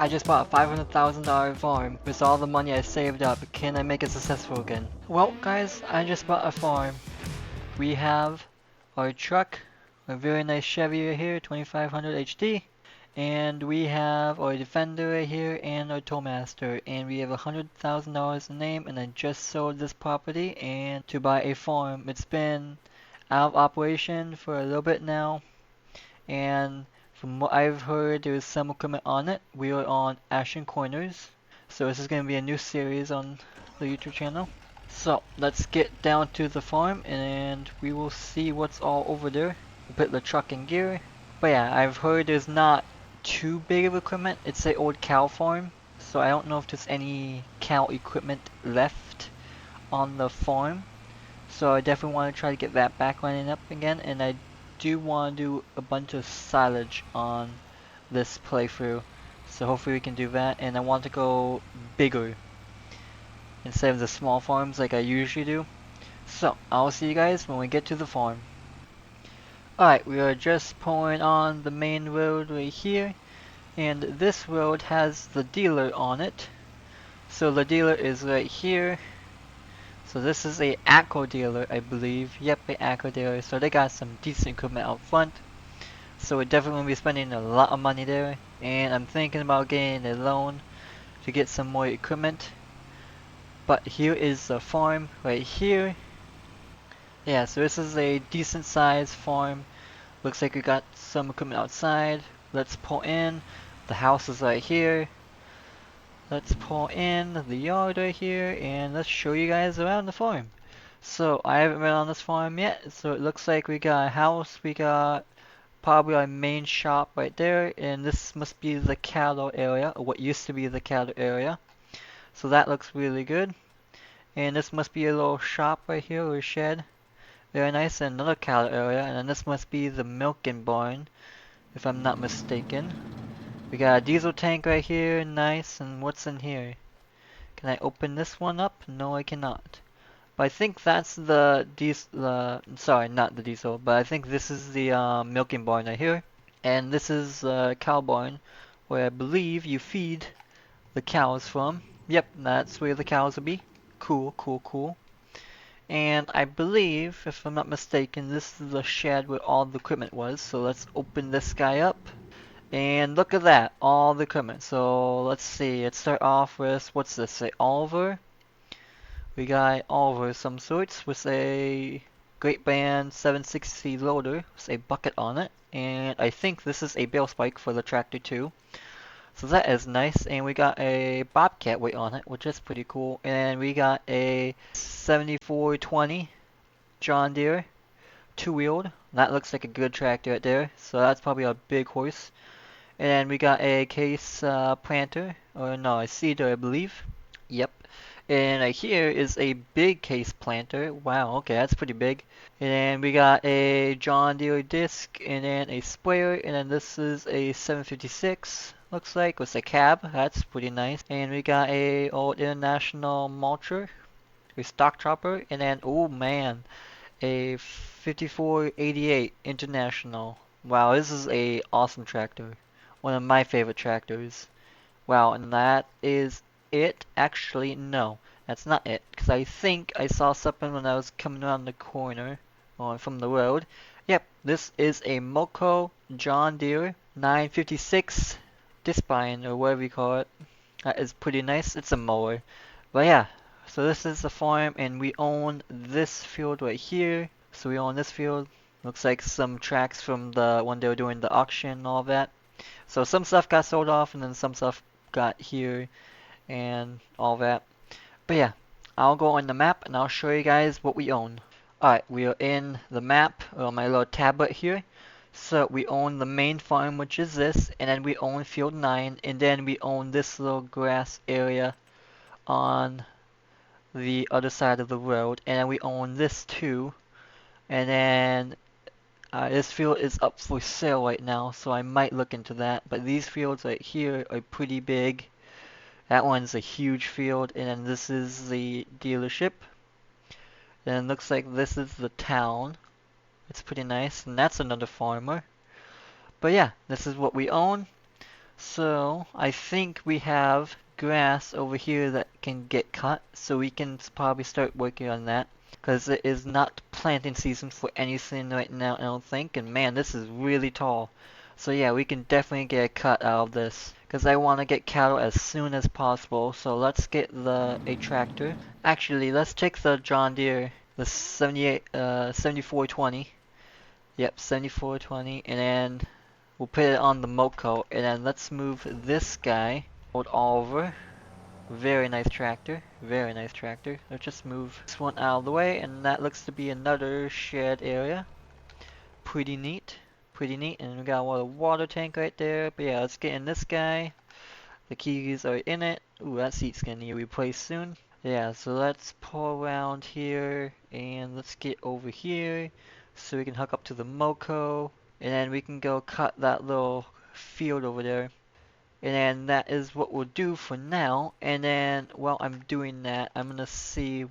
I just bought a $500,000 farm with all the money I saved up. Can I make it successful again? Well, guys, I just bought a farm. We have our truck, a very nice Chevy right here, 2500 HD. And we have our Defender right here and our Towmaster. And we have $100,000 in name, and I just sold this property and to buy a farm. It's been out of operation for a little bit now. And from what I've heard, there's some equipment on it. We are on Ashen Corners. So this is going to be a new series on the YouTube channel. So let's get down to the farm and we will see what's all over there. Put the truck in gear. But yeah, I've heard there's not too big of equipment. It's an old cow farm. So I don't know if there's any cow equipment left on the farm. So I definitely want to try to get that back running up again, and I do want to do a bunch of silage on this playthrough. So hopefully we can do that, and I want to go bigger instead of the small farms like I usually do. So I'll see you guys when we get to the farm. Alright, we are just pulling on the main road right here, and this road has the dealer on it. So the dealer is right here. So this is a Acco dealer, I believe. Yep, a Acco dealer. So they got some decent equipment out front. So we're definitely going to be spending a lot of money there. And I'm thinking about getting a loan to get some more equipment. But here is the farm right here. Yeah, so this is a decent sized farm. Looks like we got some equipment outside. Let's pull in. The house is right here. Let's pull in the yard right here and let's show you guys around the farm. So I haven't been on this farm yet, so it looks like we got a house, we got probably our main shop right there, and this must be the cattle area, or what used to be the cattle area. So that looks really good. And this must be a little shop right here, or a shed. Very nice, and another cattle area, and then this must be the milking barn, if I'm not mistaken. We got a diesel tank right here, nice, and what's in here? Can I open this one up? No, I cannot. But I think that's the diesel, sorry, not the diesel, but I think this is the milking barn right here. And this is cow barn, where I believe you feed the cows from. Yep, that's where the cows will be. Cool, cool, cool. And I believe, if I'm not mistaken, this is the shed where all the equipment was. So let's open this guy up. And look at that, all the equipment. So let's see, let's start off with, what's this, a Oliver? We got Oliver some sorts with a Great Band 760 loader with a bucket on it. And I think this is a bale spike for the tractor too. So that is nice. And we got a Bobcat weight on it, which is pretty cool. And we got a 7420 John Deere two-wheeled. That looks like a good tractor right there. So that's probably a big horse. And we got a case planter, or no, a seeder, I believe. Yep. And right here is a big case planter. Wow, okay, that's pretty big. And then we got a John Deere disc, and then a sprayer, and then this is a 756. Looks like with a cab. That's pretty nice. And we got a old International mulcher, a stock chopper, and then oh man, a 5488 International. Wow, this is a awesome tractor. One of my favorite tractors. Wow, and that is it? Actually, no. That's not it. Because I think I saw something when I was coming around the corner from the road. Yep, this is a Moco John Deere 956 Discbine, or whatever you call it. That is pretty nice. It's a mower. But yeah, so this is the farm, and we own this field right here. So we own this field. Looks like some tracks from the when they were doing the auction and all that. So some stuff got sold off, and then some stuff got here and all that. But yeah, I'll go on the map and I'll show you guys what we own. Alright, we are in the map, or my little tablet here. So we own the main farm, which is this, and then we own field 9, and then we own this little grass area on the other side of the road, and then we own this too. And then this field is up for sale right now, so I might look into that. But these fields right here are pretty big. That one's a huge field, and then this is the dealership. Then it looks like this is the town. It's pretty nice, and that's another farmer. But yeah, this is what we own. So I think we have grass over here that can get cut, so we can probably start working on that. Because it is not planting season for anything right now, I don't think. And man, this is really tall. So yeah, we can definitely get a cut out of this. Because I want to get cattle as soon as possible. So let's get a tractor. Actually, let's take the John Deere, the 7420. Yep, 7420. And then we'll put it on the Moco. And then let's move this guy over. Very nice tractor. Very nice tractor. Let's just move this one out of the way, and that looks to be another shed area. Pretty neat. Pretty neat. And we got a water tank right there. But yeah, let's get in this guy. The keys are in it. Ooh, that seat's gonna need replaced soon. Yeah, so let's pull around here, and let's get over here so we can hook up to the Moco. And then we can go cut that little field over there. And then that is what we'll do for now. And then while I'm doing that, I'm gonna see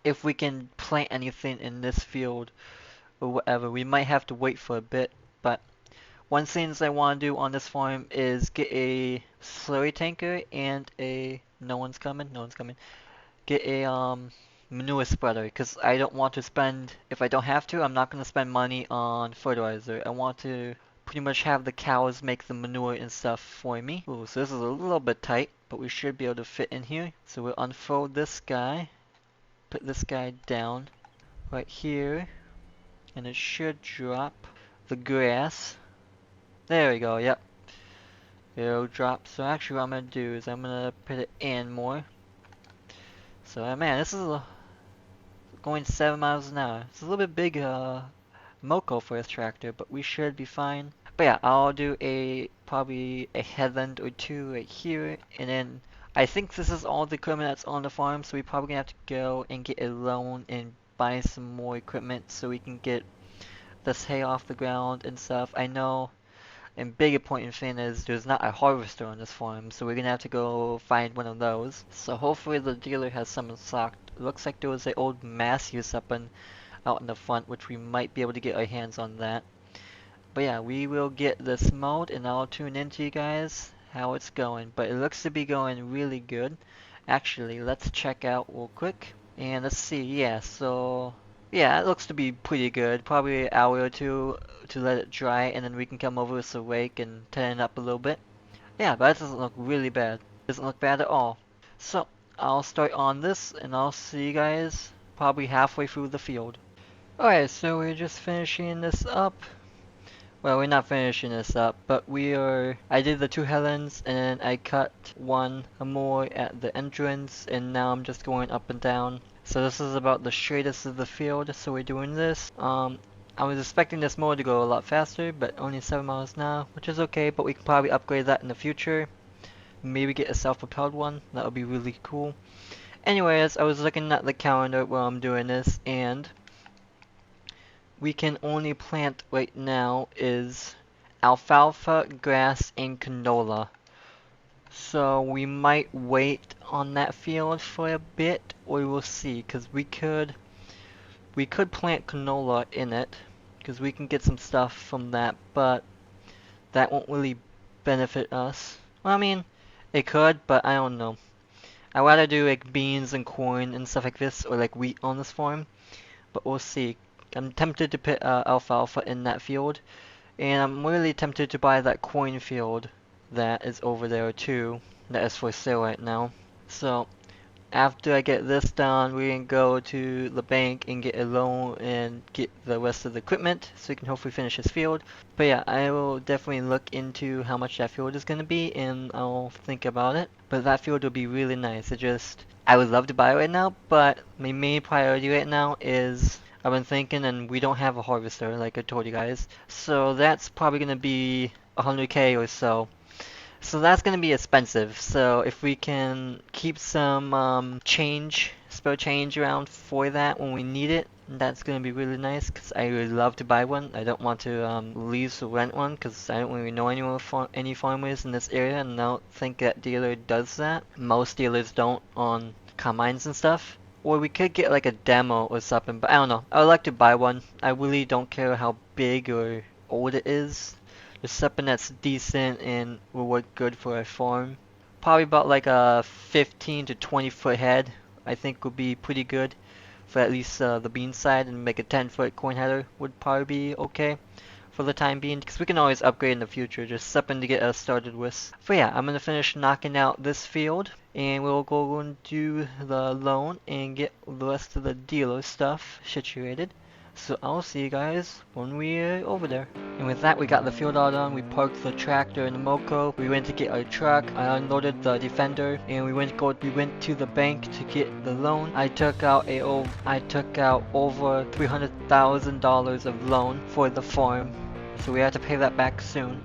if we can plant anything in this field or whatever. We might have to wait for a bit, but one thing I want to do on this farm is get a slurry tanker and no one's coming, no one's coming. Get a manure spreader, because I don't want to spend, if I don't have to, I'm not gonna spend money on fertilizer. I want to pretty much have the cows make the manure and stuff for me. Ooh, so this is a little bit tight, but we should be able to fit in here. So we'll unfold this guy, put this guy down right here, and it should drop the grass. There we go, yep. It'll drop. So actually what I'm gonna do is I'm gonna put it in more. So man, this is going 7 miles an hour. It's a little bit big Moco for this tractor, but we should be fine. But yeah, I'll do probably a headland or two right here, and then I think this is all the equipment that's on the farm, so we probably gonna have to go and get a loan and buy some more equipment so we can get this hay off the ground and stuff. I know, and big important thing is there's not a harvester on this farm, so we're gonna have to go find one of those. So hopefully the dealer has some in stock. It looks like there was an old Massey's out in the front, which we might be able to get our hands on that. But yeah, we will get this mode, and I'll tune into you guys how it's going. But it looks to be going really good. Actually, let's check out real quick. And let's see, yeah, so yeah, it looks to be pretty good. Probably an hour or two to let it dry, and then we can come over with a rake and turn it up a little bit. Yeah, but that doesn't look really bad. Doesn't look bad at all. So, I'll start on this, and I'll see you guys probably halfway through the field. Alright, so we're just finishing this up. Well, we're not finishing this up, but I did the two headlands, and I cut one more at the entrance, and now I'm just going up and down. So this is about the straightest of the field, so we're doing this. I was expecting this mode to go a lot faster, but only 7 miles an hour, which is okay, but we can probably upgrade that in the future. Maybe get a self-propelled one, that would be really cool. Anyways, I was looking at the calendar while I'm doing this, and we can only plant right now is alfalfa, grass, and canola. So we might wait on that field for a bit, or we'll see, because we could plant canola in it, because we can get some stuff from that, but that won't really benefit us. Well, I mean, it could, but I don't know. I'd rather do like beans and corn and stuff like this, or like wheat on this farm, but we'll see. I'm tempted to put alfalfa in that field, and I'm really tempted to buy that corn field that is over there too, that is for sale right now. So after I get this done, we can go to the bank and get a loan and get the rest of the equipment so we can hopefully finish this field. But yeah, I will definitely look into how much that field is going to be, and I'll think about it. But that field will be really nice. I would love to buy it right now, but my main priority right now is I've been thinking, and we don't have a harvester like I told you guys. So that's probably going to be 100k or so. So that's gonna be expensive. So if we can keep some spare change around for that when we need it, that's gonna be really nice. Cause I would love to buy one. I don't want to lease or rent one, cause I don't really know any farmers in this area, and I don't think that dealer does that. Most dealers don't on combines and stuff. Or we could get like a demo or something, but I don't know. I would like to buy one. I really don't care how big or old it is. Just something that's decent and will work good for a farm. Probably about like a 15 to 20 foot head. I think would be pretty good for at least the bean side, and make a 10 foot corn header would probably be okay for the time being, because we can always upgrade in the future, just something to get us started with. But yeah, I'm gonna finish knocking out this field, and we'll go and do the loan and get the rest of the dealer stuff situated. So I'll see you guys when we're over there. And with that, we got the field all done. We parked the tractor in the Moco. We went to get our truck. I unloaded the Defender, and we went to the bank to get the loan. I took out over $300,000 of loan for the farm, so we have to pay that back soon.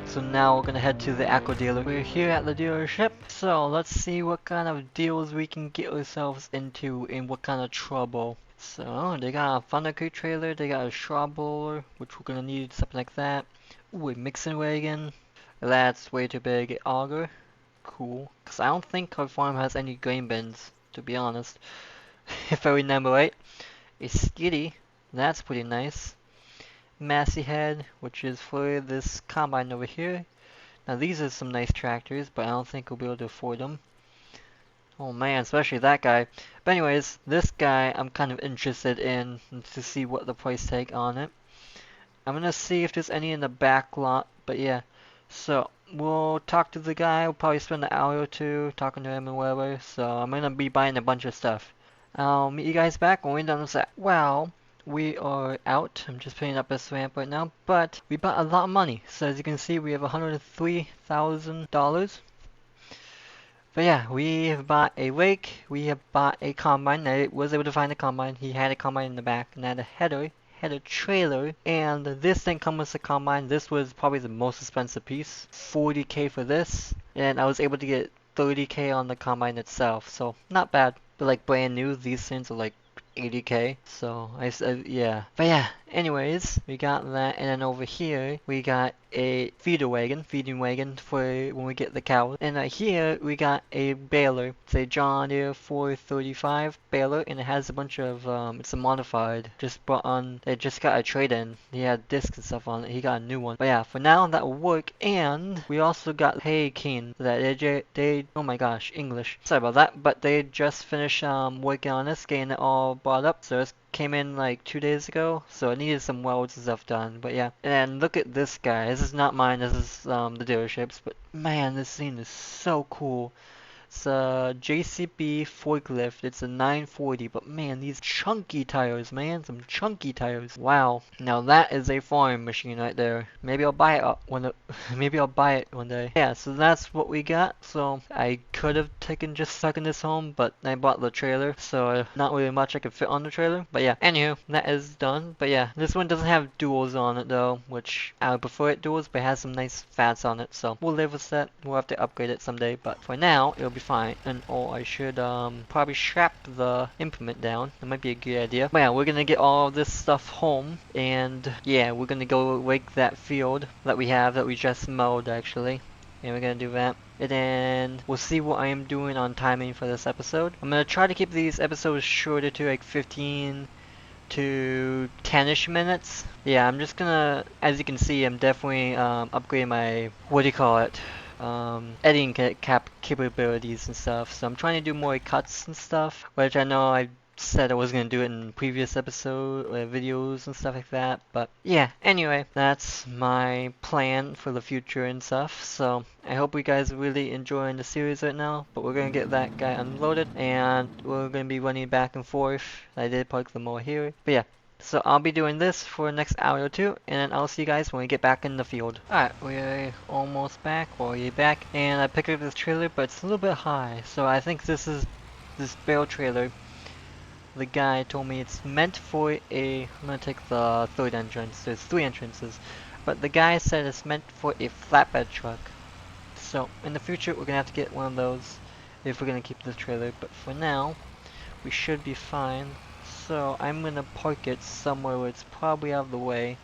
So now we're gonna head to the Aqua dealer. We're here at the dealership, so let's see what kind of deals we can get ourselves into and what kind of trouble. So they got a Thunder Crate trailer, they got a shrub blower, which we're gonna need something like that. Ooh, a mixing wagon. That's way too big. An auger. Cool. Cause I don't think our farm has any grain bins, to be honest. If I remember right. A skiddy. That's pretty nice. Massey head, which is for this combine over here. Now these are some nice tractors, but I don't think we'll be able to afford them. Oh man, especially that guy. But anyways, this guy I'm kind of interested in to see what the price tag on it. I'm gonna see if there's any in the back lot, but yeah. So we'll talk to the guy. We'll probably spend an hour or two talking to him and whatever. So I'm gonna be buying a bunch of stuff. I'll meet you guys back when we're done with that. Well, we are out. I'm just putting up this ramp right now, but we bought a lot of money. So as you can see, we have $103,000. But yeah, we have bought a rake, we have bought a combine. I was able to find a combine. He had a combine in the back, and had a header, had a trailer, and this thing comes with the combine. This was probably the most expensive piece, 40K for this, and I was able to get 30K on the combine itself, so not bad. But like brand new, these things are like 80K. So I said, yeah. But yeah, anyways, we got that, and then over here we got a feeding wagon for when we get the cows. And right here we got a baler. It's a John Deere 435 baler, and it has a bunch of it's a modified. Just brought on. It just got a trade-in. He had discs and stuff on it. He got a new one. But yeah, for now that will work. And we also got Raking. That they oh my gosh, English. Sorry about that. But they just finished working on this, getting it all brought up. So it's came in like 2 days ago, so it needed some welds and stuff done. But yeah, and look at this guy. This is not mine. This is the dealership's. But man, this thing is so cool. It's a JCB forklift. It's a 940, but man, these chunky tires, man, some chunky tires. Wow. Now that is a farm machine right there. Maybe I'll buy it maybe I'll buy it one day. Yeah, so that's what we got. So I could have stuck in this home, but I bought the trailer, so not really much I could fit on the trailer. But yeah, anywho, that is done. But yeah, this one doesn't have duals on it though, which I would prefer it duals, but it has some nice fats on it, so we'll live with that. We'll have to upgrade it someday, but for now, it'll be fine. And I should probably strap the implement down. That might be a good idea. But yeah, we're gonna get all of this stuff home, and yeah, we're gonna go rake that field that we just mowed actually. And we're gonna do that. And then we'll see what I am doing on timing for this episode. I'm gonna try to keep these episodes shorter to like 15 to 10ish minutes. Yeah, I'm just gonna, as you can see, I'm definitely upgrading my, what do you call it? Editing capabilities and stuff. So I'm trying to do more cuts and stuff, which I know I said I was gonna do it in previous episode videos and stuff like that. But yeah, anyway, that's my plan for the future and stuff. So I hope you guys are really enjoying the series right now. But we're gonna get that guy unloaded, and we're gonna be running back and forth. I did park the mower here, but yeah. So I'll be doing this for the next hour or two, and then I'll see you guys when we get back in the field. Alright, we're almost back, we're back, and I picked up this trailer, but it's a little bit high. So I think this bale trailer. The guy told me it's meant for I'm gonna take the third entrance. There's 3 entrances, but the guy said it's meant for a flatbed truck. So in the future, we're gonna have to get one of those if we're gonna keep this trailer. But for now, we should be fine. So I'm gonna park it somewhere where it's probably out of the way.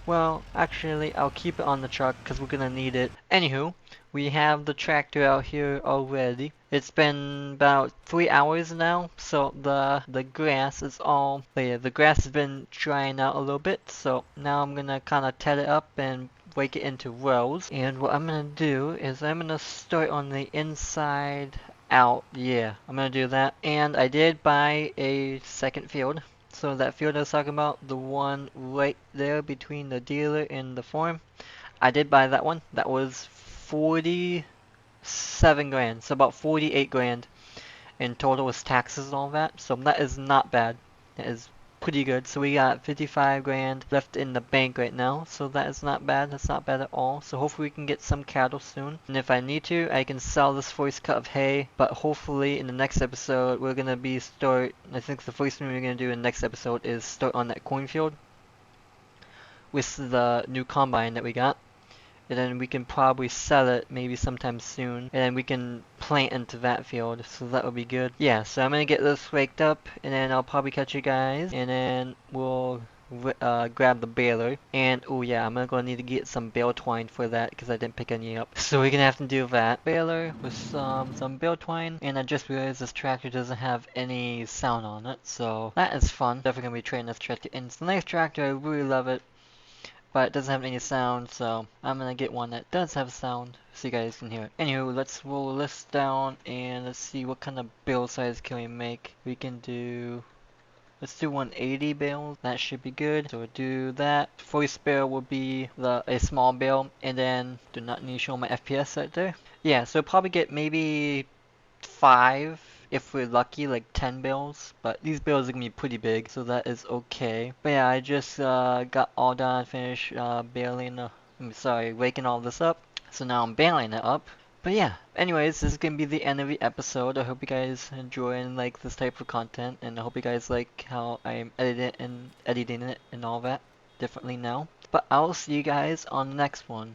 Well, actually, I'll keep it on the truck because we're gonna need it. Anywho, we have the tractor out here already. It's been about 3 hours now, so the grass is all, yeah, the grass has been drying out a little bit. So now I'm gonna kind of tet it up and break it into rows. And what I'm gonna do is I'm gonna start on the inside out. Yeah, I'm gonna do that. And I did buy a second field. So that field I was talking about, the one right there between the dealer and the farm, I did buy that one. That was 47 grand, so about 48 grand in total with taxes and all that. So that is not bad. That is pretty good. So we got 55 grand left in the bank right now. So that is not bad. That's not bad at all. So hopefully we can get some cattle soon. And if I need to, I can sell this first cut of hay. But hopefully in the next episode, we're going to be I think the first thing we're going to do in the next episode is start on that cornfield with the new combine that we got. And then we can probably sell it maybe sometime soon, and then we can plant into that field, so that would be good. Yeah, so I'm gonna get this raked up, and then I'll probably catch you guys, and then we'll grab the baler. And oh yeah, I'm gonna need to get some bale twine for that because I didn't pick any up. So we're gonna have to do that. Baler with some bale twine, and I just realized this tractor doesn't have any sound on it, so that is fun. Definitely gonna be trading this tractor, and it's a nice tractor. I really love it. But it doesn't have any sound, so I'm gonna get one that does have sound so you guys can hear it. Anywho, let's roll this down and let's see what kind of bale size can we make. We can do, let's do 180 bales. That should be good. So we'll do that. First bale will be a small bale, and then do not need to show my FPS right there. Yeah, so probably get maybe 5 if we're lucky, like 10 bales, but these bales are gonna be pretty big, so that is okay. But yeah, I just got all done, finished baling, raking all this up, so now I'm baling it up. But yeah, anyways, this is gonna be the end of the episode. I hope you guys enjoy and like this type of content, and I hope you guys like how I'm editing it and all that differently now. But I'll see you guys on the next one.